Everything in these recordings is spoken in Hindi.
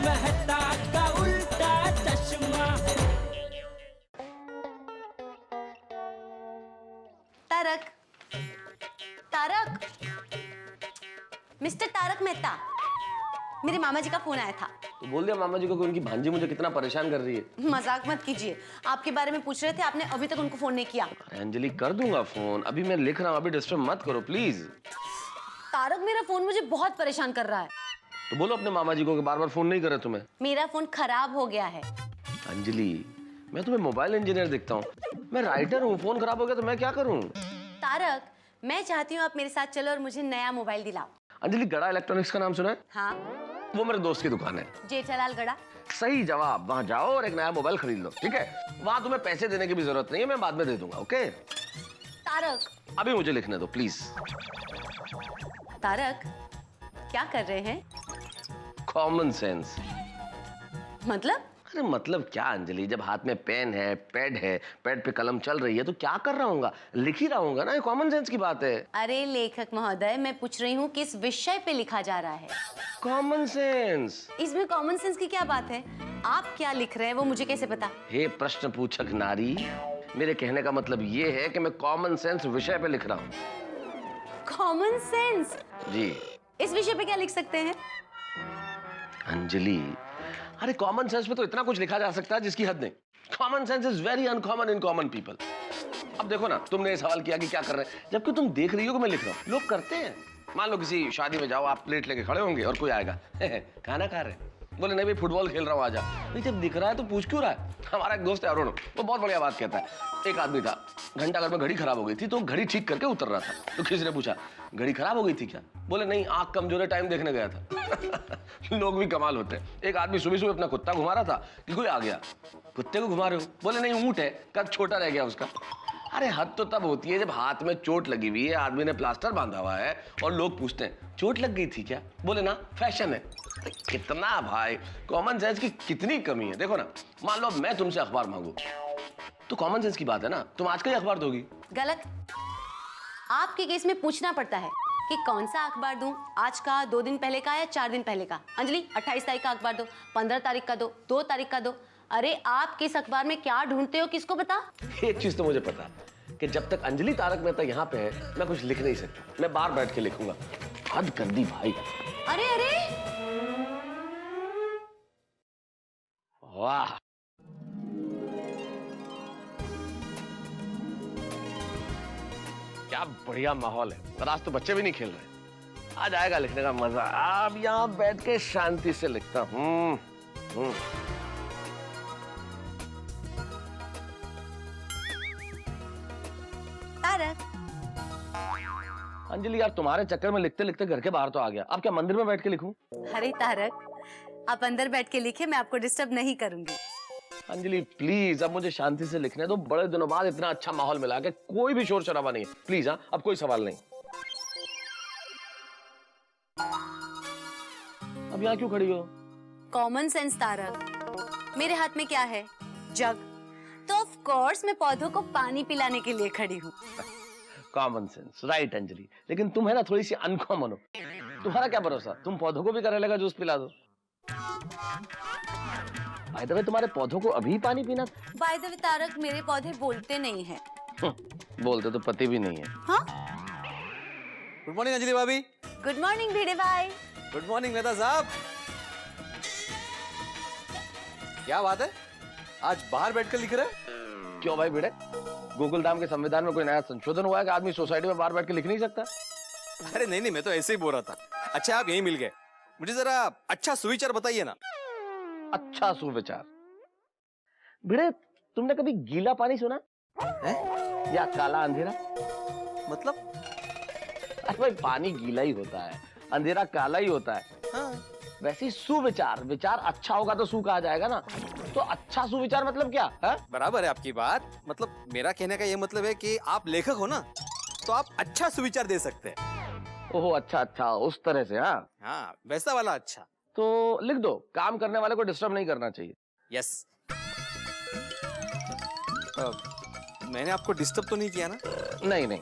मेहता का उल्टा चश्मा। तारक, तारक, मिस्टर तारक मेहता, मेरे मामा जी का फोन आया था। तो बोल दिया मामा जी को कि उनकी भांजी मुझे कितना परेशान कर रही है। मजाक मत कीजिए, आपके बारे में पूछ रहे थे, आपने अभी तक उनको फोन नहीं किया। अरे अंजलि कर दूंगा फोन, अभी मैं लिख रहा हूँ, अभी डिस्टर्ब मत करो प्लीज। तारक, मेरा फोन मुझे बहुत परेशान कर रहा है। तो बोलो अपने मामा जी को कि बार बार फोन नहीं करे तुम्हें। मेरा फोन खराब हो गया है। अंजलि, मैं तुम्हें मोबाइल इंजीनियर दिखता हूँ, मैं राइटर हूँ, फोन खराब हो गया तो मैं क्या करूँ। तारक, मैं चाहती हूँ आप मेरे साथ चलो और मुझे नया मोबाइल दिलाओ। अंजलि, गड़ा इलेक्ट्रॉनिक्स का नाम सुना है? हाँ। वो मेरे दोस्त की दुकान है। जेठालाल गड़ा। सही जवाब, वहाँ जाओ और एक नया मोबाइल खरीद लो, ठीक है? वहाँ तुम्हें पैसे देने की भी जरूरत नहीं है, मैं बाद में दे दूंगा, ओके? तारक, अभी मुझे लिखने दो प्लीज। तारक, क्या कर रहे हैं? Common sense. मतलब? अरे मतलब क्या अंजलि, जब हाथ में पेन है, पैड पे कलम चल रही है तो क्या कर रहा हूँगा, लिख ही रहा हूँगा ना, ये कॉमन सेंस की बात है। अरे लेखक महोदय, मैं पूछ रही हूँ किस विषय पे लिखा जा रहा है? Common sense. इसमें कॉमन सेंस की क्या बात है? आप क्या लिख रहे हैं वो मुझे कैसे पता? हे प्रश्न पूछक नारी, मेरे कहने का मतलब ये है कि मैं कॉमन सेंस विषय पे लिख रहा हूँ। Common sense? जी। इस विषय पे क्या लिख सकते हैं? अंजलि, अरे कॉमन सेंस में तो इतना कुछ लिखा जा सकता है जिसकी हद नहीं। Common sense is very uncommon in common people. अब देखो ना, तुमने ये सवाल किया कि क्या कर रहे हैं, जबकि तुम देख रही हो कि मैं लिख रहा हूँ। लोग करते हैं। मान लो किसी शादी में जाओ, आप प्लेट लेके खड़े होंगे और कोई आएगा, खाना खा रहे हैं, बोले नहीं भाई फुटबॉल खेल रहा हूँ आजा। भाई जब दिख रहा है तो पूछ क्यों रहा है? हमारा एक दोस्त है अरुण, वो बहुत बढ़िया बात कहता है। एक आदमी था, घंटा घर में घड़ी खराब हो गई थी तो घड़ी ठीक करके उतर रहा था। तो किसी ने पूछा घड़ी खराब हो गई थी क्या? बोले नहीं, आंख कमजोर है, टाइम देखने गया था। लोग भी कमाल होते हैं। एक आदमी सुबह सुबह अपना कुत्ता घुमा रहा था कि कोई आ गया। कुत्ते को घुमा रहे हो? बोले नहीं, ऊंट है, कद छोटा रह गया उसका। अरे हद तो तब होती है जब हाथ में चोट लगी हुई है, आदमी ने प्लास्टर बांधा हुआ है और लोग पूछते हैं चोट लग गई थी क्या? बोले ना, फैशन है। कितना भाई, कॉमन सेंस की कितनी कमी है। देखो ना, मान लो मैं तुमसे अखबार मांगू तो कॉमन सेंस की बात है ना, तुम आज का ही अखबार दोगी। गलत। आपके केस में पूछना पड़ता है कि कौन सा अखबार दूं, आज का, 2 दिन पहले का या 4 दिन पहले का। अंजलि, 28 तारीख का अखबार दो, 15 तारीख का दो, 2 तारीख का दो। अरे आप किस अखबार में क्या ढूंढते हो, किसको पता? एक चीज तो मुझे पता कि जब तक अंजलि तारक मेहता यहाँ पे है मैं कुछ लिख नहीं सकता। मैं बाहर बैठ के लिखूंगा। हद कर दी भाई। अरे अरे, वाह, क्या बढ़िया माहौल है। पर आज तो बच्चे भी नहीं खेल रहे। आज आएगा लिखने का मजा। अब यहाँ बैठ के शांति से लिखता हूँ। तारक। अंजलि यार, तुम्हारे चक्कर में लिखते लिखते घर के बाहर तो आ गया। अब क्या मंदिर में बैठ के लिखूं? अरे तारक, आप अंदर बैठ के लिखे, मैं आपको डिस्टर्ब नहीं करूंगी। अंजलि प्लीज, अब मुझे शांति से लिखने दो। बड़े दिनों बाद इतना अच्छा माहौल मिला के कोई भी शोर शराबा नहीं है। प्लीज हाँ, अब कोई सवाल नहीं। अब यहाँ क्यों खड़ी हो? कॉमन सेंस तारक, मेरे हाथ में क्या है? जग। तो ऑफ कोर्स मैं पौधों को पानी पिलाने के लिए खड़ी हूँ। Common sense, right Anjali. लेकिन तुम है ना थोड़ी सी अनकॉमन हो। तुम्हारा क्या भरोसा, तुम पौधों को भी करेले का जूस पिला दो। बाय द वे, तुम्हारे पौधों को अभी पानी पीना? बाय द वे तारक, मेरे पौधे बोलते नहीं हैं। बोलते तो पति भी नहीं है। हाँ? गुड मॉर्निंग अंजलि भाभी। गुड मॉर्निंग भिड़े भाई। गुड मॉर्निंग मेहता साहब। क्या बात है, आज बाहर बैठकर लिख रहे हैं? क्यों भाई भिड़े, गोकुलधाम के संविधान में कोई नया संशोधन हुआ है कि आदमी सोसाइटी में बाहर बैठ के लिख नहीं सकता? अरे नहीं नहीं, मैं तो ऐसे ही बोल रहा था। अच्छा आप यहीं मिल गए, मुझे जरा अच्छा सुविचार बताइए ना। अच्छा सुविचार? भिड़े, तुमने कभी गीला पानी सुना है? या काला अंधेरा? मतलब? अरे भाई, पानी गीला ही होता है, अंधेरा काला ही होता है। हाँ। वैसे सुविचार, विचार अच्छा होगा तो सु कहा जाएगा ना। तो अच्छा सुविचार मतलब क्या है? बराबर है आपकी बात। मतलब मेरा कहने का ये मतलब है कि आप लेखक हो ना, तो आप अच्छा सुविचार दे सकते हैं। ओहो, अच्छा अच्छा, उस तरह से। हाँ हाँ, वैसा वाला अच्छा। तो लिख दो, काम करने वाले को डिस्टर्ब नहीं करना चाहिए। यस। मैंने आपको डिस्टर्ब तो नहीं किया ना? नहीं नहीं।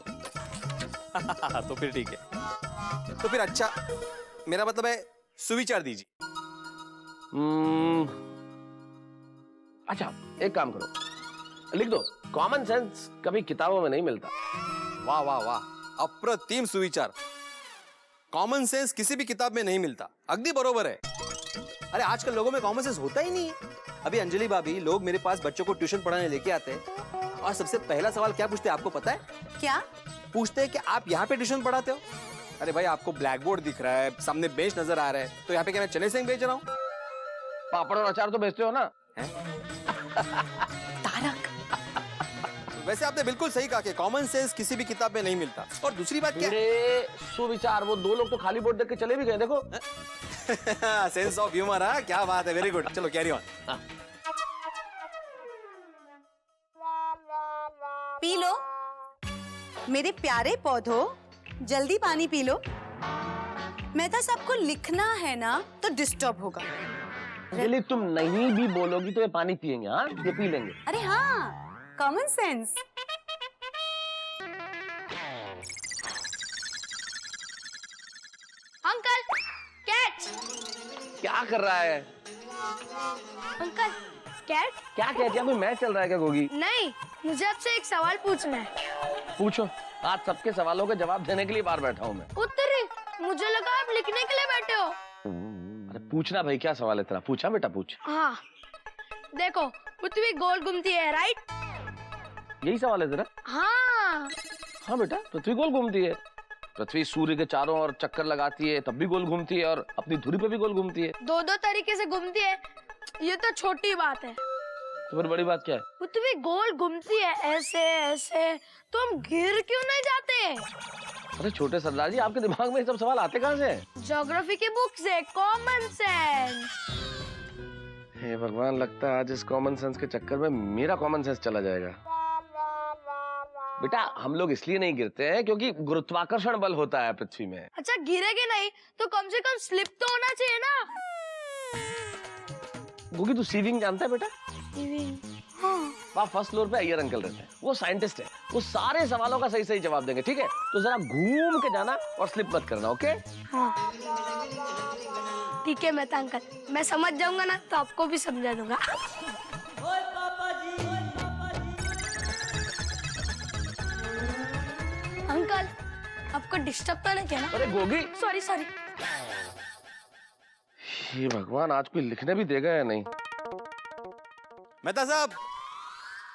तो फिर ठीक है। तो फिर अच्छा, मेरा मतलब है सुविचार दीजिए। अच्छा एक काम करो, लिख दो कॉमन सेंस कभी किताबों में नहीं मिलता। वाह वाह वाह, अप्रतिम सुविचार। कॉमन सेंस किसी भी किताब में नहीं मिलता, अगदी बरोबर है। अरे आजकल लोगों में कॉमन सेंस होता ही नहीं है। अभी अंजलि भाभी, लोग मेरे पास बच्चों को ट्यूशन पढ़ाने लेके आते हैं और सबसे पहला सवाल क्या पूछते हैं आपको पता है? क्या पूछते हैं कि आप यहाँ पे ट्यूशन पढ़ाते हो? अरे भाई, आपको ब्लैक बोर्ड दिख रहा है, सामने बेंच नजर आ रहा है, तो यहाँ पे क्या मैं चने सिंह बेच रहा हूँ? पापड़ और अचार तो बेचते हो ना? तारक, वैसे आपने बिल्कुल सही कहा कि कॉमन सेंस किसी भी किताब में नहीं मिलता। और दूसरी बात क्या है? मेरे सुविचार, वो दो लोग तो खाली बोर्ड देख के चले भी गए, देखो। सेंस ऑफ ह्यूमर, हाँ, क्या बात है, वेरी गुड। चलो कैरी ऑन। पी लो मेरे प्यारे पौधों, जल्दी पानी पी लो। मेहता साहब को लिखना है ना तो डिस्टर्ब होगा। अंजलि, तुम नहीं भी बोलोगी तो ये पानी पियेंगे, हाँ, ये पी लेंगे। अरे हाँ, कॉमन सेंस। Uncle, catch. क्या कर रहा है? Uncle, cat. क्या कह दिया? कोई मैच चल रहा है क्या गोगी? नहीं, मुझे आपसे एक सवाल पूछना है। पूछो, आज सबके सवालों के जवाब देने के लिए बाहर बैठा हूँ मैं। उत्तरी, मुझे लगा आप लिखने के लिए बैठे हो। अरे पूछना भाई, क्या सवाल है तेरा? पूछा बेटा, पूछ। हाँ, देखो, पृथ्वी गोल घूमती है, राइट? यही सवाल है तेरा? हाँ। हाँ बेटा, पृथ्वी गोल घूमती है। पृथ्वी सूर्य के चारों ओर चक्कर लगाती है, तब भी गोल घूमती है, और अपनी धुरी पे भी गोल घूमती है। दो दो तरीके से घूमती है, ये तो छोटी बात है। तो फिर बड़ी बात क्या है? पृथ्वी गोल घूमती है ऐसे ऐसे, तो हम गिर क्यों नहीं जाते? अरे छोटे सरदार जी, आपके दिमाग में ये सब सवाल आते कहाँ से? ज्योग्राफी की बुक से, कॉमन सेंस। हे भगवान, लगता है आज इस कॉमन सेंस के चक्कर में मेरा कॉमन सेंस चला जाएगा। बेटा, हम लोग इसलिए नहीं गिरते हैं क्योंकि गुरुत्वाकर्षण बल होता है पृथ्वी में। अच्छा, गिरेगे नहीं तो कम से कम स्लिप तो होना चाहिए ना। गोगी, तू सीविंग जानता है बेटा? हाँ। वहाँ फर्स्ट फ्लोर पे अय्यर अंकल रहते हैं, वो साइंटिस्ट है, वो सारे सवालों का सही सही जवाब देंगे, ठीक है? तो जरा घूम के जाना और स्लिप मत करना, ओके? हाँ। ठीक है मेहता अंकल, मैं समझ जाऊंगा ना तो आपको भी समझा दूंगा। ओए पापा जी, ओए पापा जी। अंकल, आपको डिस्टर्ब तो नहीं किया ना? अरे गोगी, सॉरी सॉरी। ये भगवान, आज कोई लिखने भी देगा या नहीं? मेहता साहब,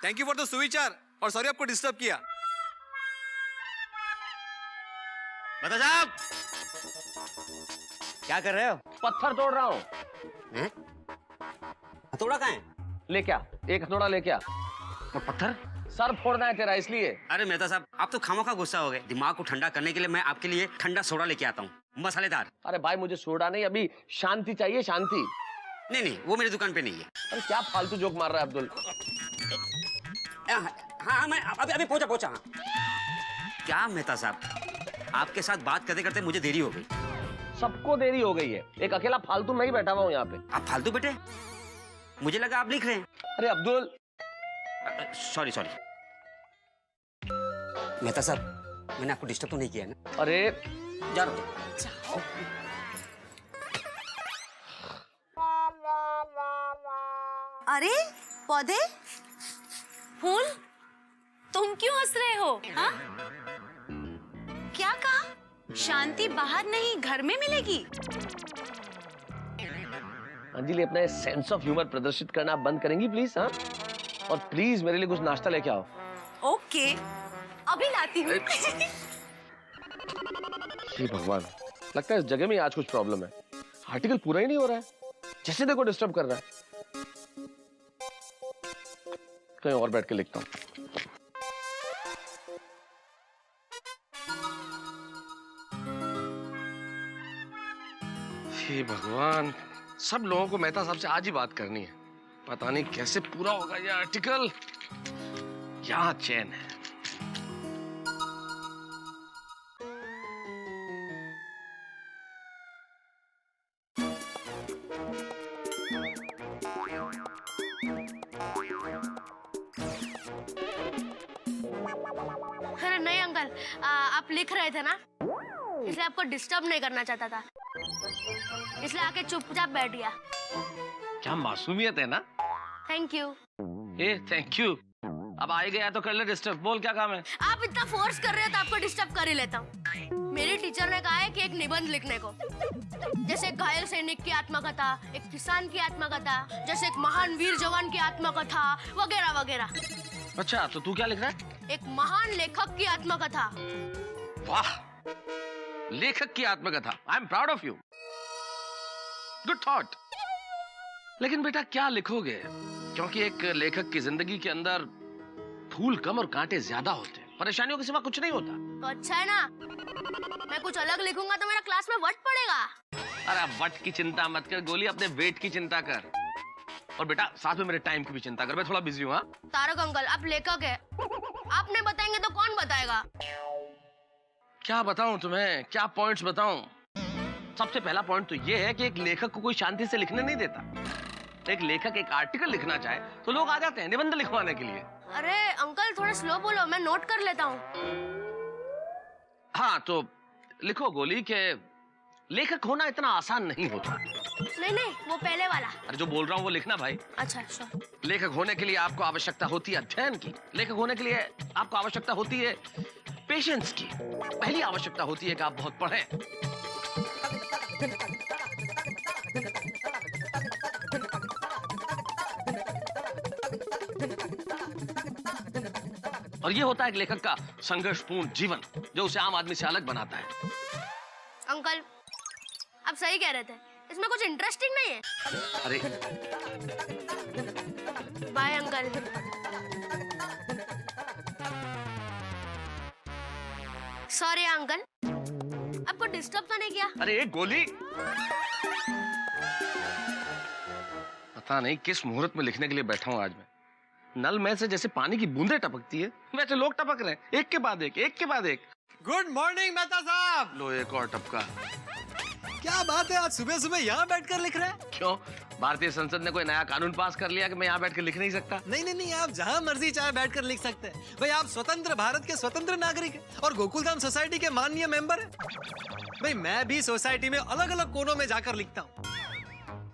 थैंक यू फॉर द सुविचार, और सॉरी आपको डिस्टर्ब किया। मेहता साहब, क्या कर रहे हो? पत्थर तोड़ रहा हूँ। हथौड़ा कहाँ है? ले क्या? एक हथौड़ा ले क्या? और पत्थर? सर फोड़ना है तेरा, इसलिए। अरे मेहता साहब, आप तो खामोखा गुस्सा हो गए। दिमाग को ठंडा करने के लिए मैं आपके लिए ठंडा सोडा लेके आता हूँ, मसालेदार। अरे भाई, मुझे सोडा नहीं, अभी शांति चाहिए, शांति। नहीं नहीं, वो मेरी दुकान पे नहीं है। अरे क्या फालतू जोक मार रहा है अब्दुल? हाँ, मैं अभी पहुंचा। हाँ। क्या मेहता साहब, आपके साथ बात करते करते मुझे देरी हो गई। सबको देरी हो गई है, एक अकेला फालतू मैं ही बैठा हुआ हूँ यहाँ पे। आप फालतू बेटे? मुझे लगा आप लिख रहे हैं। अरे अब्दुल, सॉरी मेहता साहब, मैंने आपको डिस्टर्ब तो नहीं किया ना? अरे जा रहा हूँ। अरे पौधे, फूल, तुम क्यों हंस रहे हो? हाँ? क्या कहा? शांति बाहर नहीं, घर में मिलेगी। अंजलि, अपना सेंस ऑफ ह्यूमर प्रदर्शित करना आप बंद करेंगी प्लीज? हाँ, और प्लीज मेरे लिए कुछ नाश्ता लेके आओ। ओके, अभी लाती हूँ। हे भगवान, लगता है इस जगह में आज कुछ प्रॉब्लम है। आर्टिकल पूरा ही नहीं हो रहा है, जैसे देखो डिस्टर्ब कर रहा है। कहीं और बैठ के लिखता हूँ। हे भगवान, सब लोगों को मेहता साहब से आज ही बात करनी है। पता नहीं कैसे पूरा होगा ये आर्टिकल। यहाँ चैन है। अरे नहीं अंकल, आप लिख रहे थे ना, इसलिए आपको डिस्टर्ब नहीं करना चाहता था, इसलिए आके चुपचाप बैठ गया। क्या मासूमियत है ना। Thank you. A thank you. अब आए गया तो कर ले डिस्टर्ब। बोल क्या काम है। आप इतना फोर्स कर रहे हो तो आपको डिस्टर्ब कर ही लेता हूँ। मेरी टीचर ने कहा है कि एक निबंध लिखने को, जैसे एक घायल सैनिक की आत्मकथा, एक किसान की आत्मकथा, जैसे एक महान वीर जवान की आत्मकथा, वगैरह वगैरह। अच्छा तो तू क्या लिख रहा है। एक महान लेखक की आत्मकथा। वाह, लेखक की आत्मकथा। I am proud of you, good thought. लेकिन बेटा क्या लिखोगे, क्योंकि एक लेखक की जिंदगी के अंदर फूल कम और कांटे ज्यादा होते हैं, परेशानियों के सिवा कुछ नहीं होता। तो अच्छा है ना, मैं कुछ अलग लिखूंगा तो मेरा क्लास में वट पड़ेगा। अरे अब वट की चिंता मत कर गोली, अपने वेट की चिंता कर। और बेटा साथ में मेरे टाइम की भी चिंता कर, मैं थोड़ा बिजी हूँ। तारक अंकल आप लेखक है, आप नहीं बताएंगे तो कौन बताएगा। क्या बताऊं तुम्हें, क्या पॉइंट्स बताऊं। सबसे पहला पॉइंट तो ये है कि एक लेखक को कोई शांति से लिखने नहीं देता। एक लेखक एक आर्टिकल लिखना चाहे तो लोग आ जाते हैं निबंध लिखवाने के लिए। अरे अंकल थोड़ा स्लो बोलो, मैं नोट कर लेता हूँ। हाँ तो लिखो गोली के लेखक होना इतना आसान नहीं होता। नहीं नहीं वो पहले वाला। अरे जो बोल रहा हूँ वो लिखना भाई। अच्छा श्योर। लेखक होने के लिए आपको आवश्यकता होती है अध्ययन की। लेखक होने के लिए आपको आवश्यकता होती है पेशेंस की। पहली आवश्यकता होती है कि आप बहुत पढ़ें। और ये होता है एक लेखक का संघर्षपूर्ण जीवन जो उसे आम आदमी से अलग बनाता है। अंकल आप सही कह रहे थे, इसमें कुछ इंटरेस्टिंग नहीं है। अरे बाय अंकल। सॉरी अंकल, आपको डिस्टर्ब तो नहीं किया। अरे एक गोली, पता नहीं किस मुहूर्त में लिखने के लिए बैठा हूं आज मैं। नल में से जैसे पानी की बूंदें टपकती है वैसे लोग टपक रहे हैं, एक के बाद एक, एक के बाद एक। गुड मॉर्निंग मेहता साहब। लो एक और टपका। क्या बात है, आज सुबह सुबह यहाँ बैठकर लिख रहे हैं। क्यों, भारतीय संसद ने कोई नया कानून पास कर लिया कि मैं यहाँ बैठ कर लिख नहीं सकता। नहीं नहीं नहीं, आप जहाँ मर्जी चाहे बैठकर लिख सकते हैं भाई। आप स्वतंत्र भारत के स्वतंत्र नागरिक हैं और गोकुलधाम सोसाइटी के माननीय मेंबर हैं। भाई मैं भी सोसाइटी में अलग अलग कोनों में जाकर लिखता हूँ।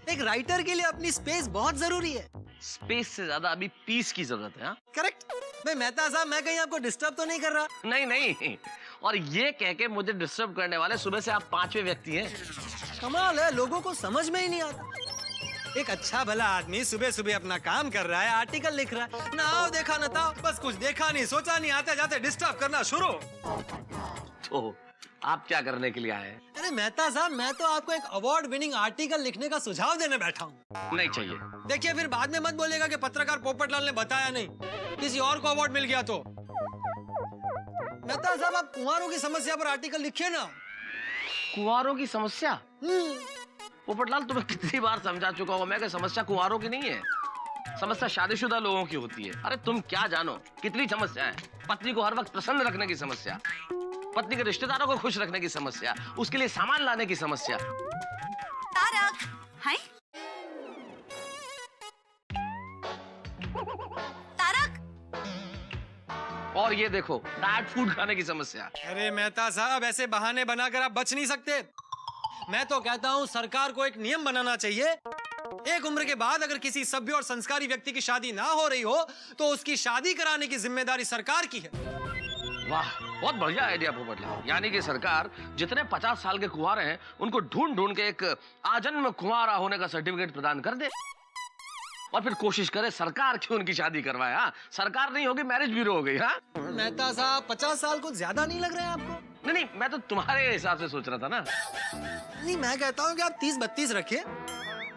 एक राइटर के लिए अपनी स्पेस बहुत जरूरी है। स्पेस से ज्यादा अभी पीस की जरूरत है। करेक्ट। भाई मेहता साहब मैं कहीं आपको डिस्टर्ब तो नहीं कर रहा। नहीं नहीं, और ये कह के मुझे डिस्टर्ब करने वाले सुबह से आप पांचवें व्यक्ति हैं। कमाल है, लोगों को समझ में ही नहीं आता। एक अच्छा भला आदमी सुबह सुबह अपना काम कर रहा है, आर्टिकल लिख रहा है, ना आओ देखा ना था, बस कुछ देखा नहीं सोचा नहीं, आते जाते डिस्टर्ब करना शुरू। तो आप क्या करने के लिए आए हैं? अरे मेहता साहब मैं तो आपको एक अवार्ड विनिंग आर्टिकल लिखने का सुझाव देने बैठा हूँ। नहीं चाहिए। देखिए फिर बाद में मत बोलेगा कि पत्रकार पोपटलाल ने बताया नहीं, किसी और को अवार्ड मिल गया तो। मेहता साहब आप कुंवारों की समस्या पर आर्टिकल लिखिए ना। कुंवारों की समस्या? पोपटलाल तुम्हें कितनी बार समझा चुका हूँ मैं कि समस्या कुंवारों की नहीं है, समस्या शादीशुदा लोगों की होती है। अरे तुम क्या जानो कितनी समस्या है। पत्नी को हर वक्त प्रसन्न रखने की समस्या, पत्नी के रिश्तेदारों को खुश रखने की समस्या, उसके लिए सामान लाने की समस्या। तारक, हाय तारक। और ये देखो डाइट फूड खाने की समस्या। अरे मेहता साहब ऐसे बहाने बनाकर आप बच नहीं सकते। मैं तो कहता हूँ सरकार को एक नियम बनाना चाहिए, एक उम्र के बाद अगर किसी सभ्य और संस्कारी व्यक्ति की शादी ना हो रही हो तो उसकी शादी कराने की जिम्मेदारी सरकार की है। वाह बहुत बढ़िया आइडिया पोपटलाल। यानी कि सरकार जितने 50 साल के कुंवारे हैं उनको ढूंढ ढूंढ के एक आजन्म कुंवारा होने का सर्टिफिकेट प्रदान कर दे और फिर कोशिश करे सरकार क्यों उनकी शादी करवाए। हाँ सरकार नहीं होगी, मैरिज ब्यूरो हो गई। हाँ मेहता साहब 50 साल को ज्यादा नहीं लग रहे हैं आपको? नहीं नहीं, मैं तो तुम्हारे हिसाब से सोच रहा था ना। नहीं मैं कहता हूँ कि आप 30-32 रखिए।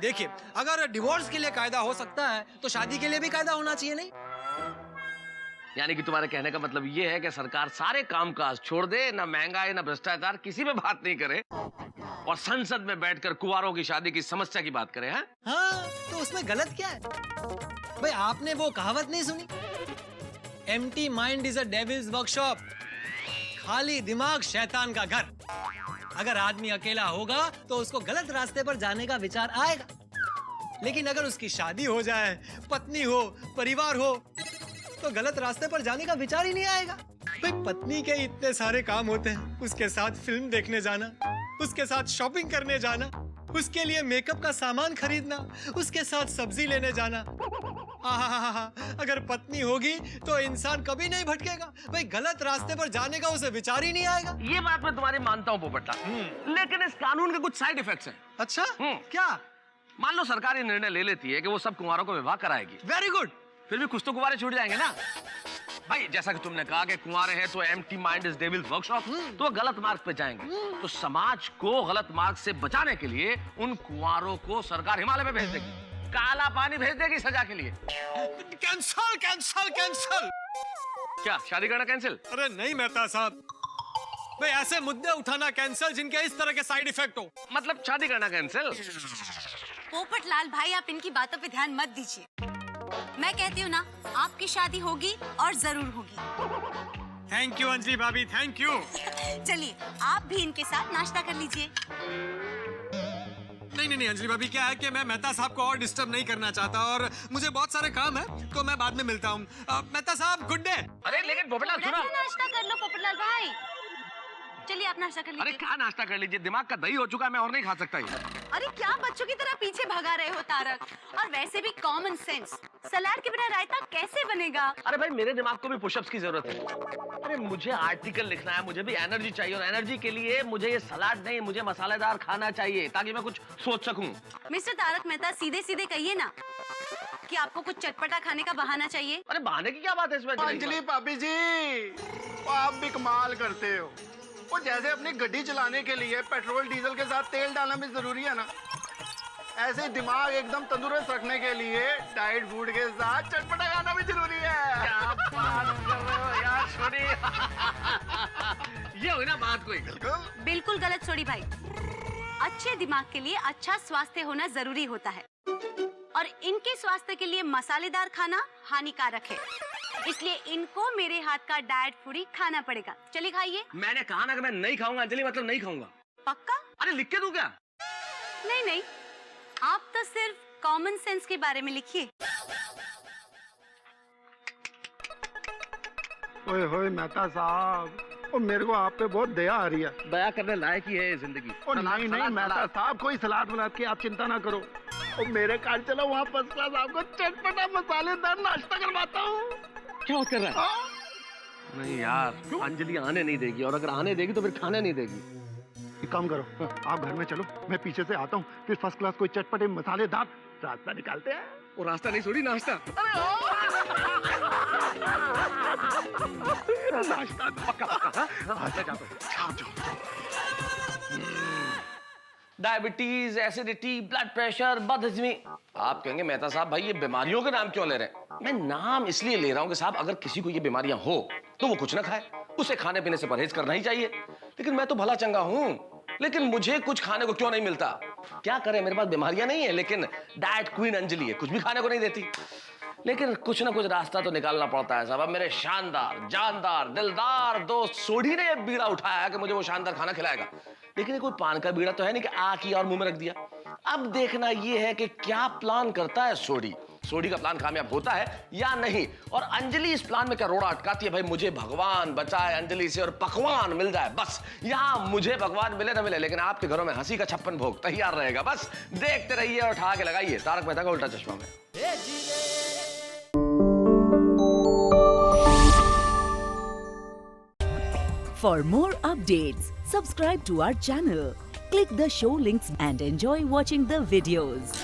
देखिए अगर डिवोर्स के लिए कायदा हो सकता है तो शादी के लिए भी कायदा होना चाहिए नहीं? यानी कि तुम्हारे कहने का मतलब ये है कि सरकार सारे कामकाज छोड़ दे, ना महंगाई ना भ्रष्टाचार किसी में बात नहीं करे और संसद में बैठकर कुंवारों की शादी की समस्या की बात करे। हाँ तो उसमें गलत क्या है? भाई आपने वो कहावत नहीं सुनी, empty mind is a devils workshop, खाली दिमाग शैतान का घर। अगर आदमी अकेला होगा तो उसको गलत रास्ते पर जाने का विचार आएगा, लेकिन अगर उसकी शादी हो जाए, पत्नी हो, परिवार हो तो गलत रास्ते पर जाने का विचार ही नहीं आएगा। भाई पत्नी के इतने सारे काम होते हैं, उसके साथ फिल्म देखने जाना, उसके साथ शॉपिंग करने जाना, उसके लिए मेकअप का सामान खरीदना, उसके साथ सब्जी लेने जाना। आहा, अगर पत्नी होगी तो इंसान कभी नहीं भटकेगा भाई, गलत रास्ते पर जाने का उसे विचार ही नहीं आएगा। ये बात मैं तुम्हारी मानता हूँ पोपटलाल, लेकिन इस कानून के कुछ साइड इफेक्ट्स हैं। अच्छा, क्या? मान लो सरकार ये निर्णय ले लेती है कि वो सब कुंवारों को विवाह कराएगी, वेरी गुड। फिर भी कुछ तो कुंवारे छूट जाएंगे ना भाई। जैसा कि तुमने कहा कि कुंवारे हैं तो empty mind is devils workshop, तो वो गलत मार्ग पे जाएंगे। तो समाज को गलत मार्ग से बचाने के लिए उन कुंवारों को सरकार हिमालय में भेज देगी, काला पानी भेज देगी सजा के लिए। Cancel cancel cancel. क्या शादी करना कैंसिल? अरे नहीं मेहता साहब, भाई ऐसे मुद्दे उठाना कैंसल जिनके इस तरह के साइड इफेक्ट हो। मतलब शादी करना कैंसिल? पोपटलाल भाई, आप इनकी बातों पे ध्यान मत दीजिए। मैं कहती हूँ ना, आपकी शादी होगी और जरूर होगी। थैंक यू अंजलि भाभी, थैंक यू। चलिए आप भी इनके साथ नाश्ता कर लीजिए। नहीं अंजलि भाभी, क्या है कि मैं मेहता साहब को और डिस्टर्ब नहीं करना चाहता और मुझे बहुत सारे काम है, तो मैं बाद में मिलता हूँ। मेहता साहब गुड डे। अरे लेकिन पोपटलाल सुनो। नाश्ता कर लो पोपटलाल भाई, चलिए आप नाश्ता कर अरे लीजिए। क्या नाश्ता कर लीजिए, दिमाग का दही हो चुका है, मैं और नहीं खा सकता ये। अरे क्या बच्चों की तरह पीछे भगा रहे हो तारक? और वैसे भी कॉमन सेंस, सलाद के बिना रायता कैसे बनेगा? अरे भाई मेरे दिमाग को भी पुशअप्स की जरूरत है। अरे मुझे आर्टिकल लिखना है, मुझे भी एनर्जी चाहिए, और एनर्जी के लिए मुझे ये सलाद नहीं, मुझे मसालेदार खाना चाहिए ताकि मैं कुछ सोच सकूं। मिस्टर तारक मेहता, सीधे सीधे कहिए ना कि आपको कुछ चटपटा खाने का बहाना चाहिए। अरे बहाने की क्या बात है इसमें? अंजलि भाभी जी, वो आप भी कमाल करते हो। वो जैसे अपनी गड्डी चलाने के लिए पेट्रोल डीजल के साथ तेल डालना भी जरूरी है ना, ऐसे दिमाग एकदम तंदुरुस्त रखने के लिए डाइट फूड के साथ चटपटा खाना भी जरूरी है। क्या बात कर रहे हो यार छोड़ी। ये हुई ना बात कोई। बिल्कुल गलत छोड़ी भाई। अच्छे दिमाग के लिए अच्छा स्वास्थ्य होना जरूरी होता है, और इनके स्वास्थ्य के लिए मसालेदार खाना हानिकारक है, इसलिए इनको मेरे हाथ का डाइट फूड ही खाना पड़ेगा। चलिए खाइए। मैंने कहा ना कि मैं नहीं खाऊंगा अंजलि, मतलब नहीं खाऊंगा। पक्का? अरे लिख के दूं क्या? नहीं, आप तो सिर्फ कॉमन सेंस के बारे में लिखिए। ओए होए मेहता साहब, और मेरे को आप पे बहुत दया आ रही है। दया करने लायक ही है ये जिंदगी। और नहीं मेहता साहब, कोई सलाद वलाद की आप चिंता ना करो। और मेरे कार चलो, वहाँ फर्स्ट क्लास आपको चटपटा मसालेदार नाश्ता करवाता हूँ। क्या कर रहा है? नहीं यार, अंजलि आने नहीं देगी, और अगर आने देगी तो फिर खाने नहीं देगी। एक काम करो, आप घर में चलो, मैं पीछे से आता हूँ, फिर फर्स्ट क्लास कोई चटपटे मसालेदार रास्ता निकालते हैं। वो रास्ता नहीं छोड़ी, नाश्ता। नाश्ता पक्का पक्का। डायबिटीज, एसिडिटी, ब्लड प्रेशर, बदहजमी। आप कहेंगे मेहता साहब भाई ये बीमारियों के नाम क्यों ले रहे हैं? मैं नाम इसलिए ले रहा हूँ कि साहब अगर किसी को ये बीमारियां हो तो वो कुछ ना खाए, उसे खाने पीने से परहेज करना ही चाहिए। लेकिन मैं तो भला चंगा हूँ, लेकिन मुझे कुछ खाने को क्यों नहीं मिलता? क्या करें, मेरे पास बीमारियां नहीं है, लेकिन डाइट क्वीन अंजलि है, कुछ भी खाने को नहीं देती। लेकिन कुछ ना कुछ रास्ता तो निकालना पड़ता है साहब। अब मेरे शानदार, जानदार, दिलदार दोस्त सोढ़ी ने ये बीड़ा उठाया है कि मुझे वो शानदार खाना खिलाएगा, लेकिन ये कोई पान का बीड़ा तो है नहीं कि आ किया और मुंह में रख दिया। अब देखना ये है कि क्या प्लान करता है सोढ़ी। सोढ़ी का प्लान कामयाब होता है या नहीं, और अंजलि इस प्लान में क्या रोड़ा अटकाती है। भाई मुझे भगवान बचाए अंजलि से और पकवान मिल जाए, बस। यहाँ मुझे भगवान मिले ना मिले, लेकिन आपके घरों में हंसी का 56 भोग तैयार रहेगा। बस देखते रहिए और उठा के लगाइए तारक मेहता का उल्टा चश्मा में। For more updates, subscribe to our channel, click the show links and enjoy watching the videos.